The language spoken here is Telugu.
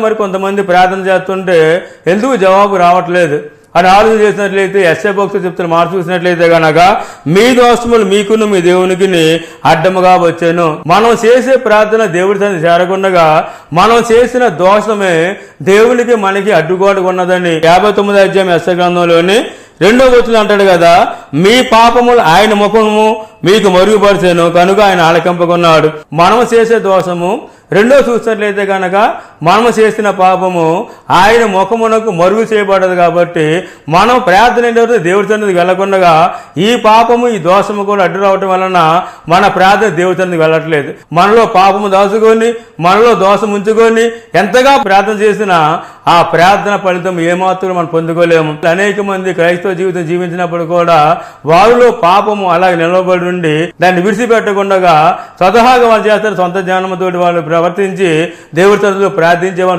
మరి కొంతమంది ప్రార్థన చేస్తుంటే ఎందుకు జవాబు రావట్లేదు అని ఆలోచన చేసినట్లయితే ఎస్ఏ భక్తులు చెప్తున్న మాట చూసినట్లయితే గనక మీ దోషములు మీకును మీ దేవునికి అడ్డముగా వచ్చాను. మనం చేసే ప్రార్థన దేవుడి సన్నిధికి చేరకుండగా మనం చేసిన దోషమే దేవునికి మనకి అడ్డుగోడగా ఉన్నదని 59వ అధ్యాయం ఎస్ఏ గ్రంథంలోని 2వ వచనం అంటాడు కదా, మీ పాపములు ఆయన ముఖము మీకు మరుగుపరిచాను కనుక ఆయన ఆలకింపకున్నాడు. మనం చేసే దోషము రెండో చూసినట్లయితే కనుక మనం చేసిన పాపము ఆయన ముఖమునకు మరుగు చేయబడదు. కాబట్టి మనం ప్రార్థన దేవుడి సన్నిధికి వెళ్లకుండా ఈ పాపము ఈ దోషము కూడా అడ్డు రావటం వలన మన ప్రార్థన దేవుడి సన్నిధికి వెళ్ళట్లేదు. మనలో పాపము దాచుకొని మనలో దోషం ఉంచుకొని ఎంతగా ప్రార్థన చేసినా ఆ ప్రార్థన ఫలితం ఏమాత్రం మనం పొందుకోలేము. అనేక మంది క్రైస్తవ జీవితం జీవించినప్పుడు కూడా వారిలో పాపము అలాగే నిలవబడి ఉండి దాన్ని విడిచిపెట్టకుండా స్వతహాగా వాళ్ళు చేస్తారు. సొంత జ్ఞానంతో వాళ్ళు ప్రవర్తించి దేవుడి సన్నిధిలో ప్రార్థించే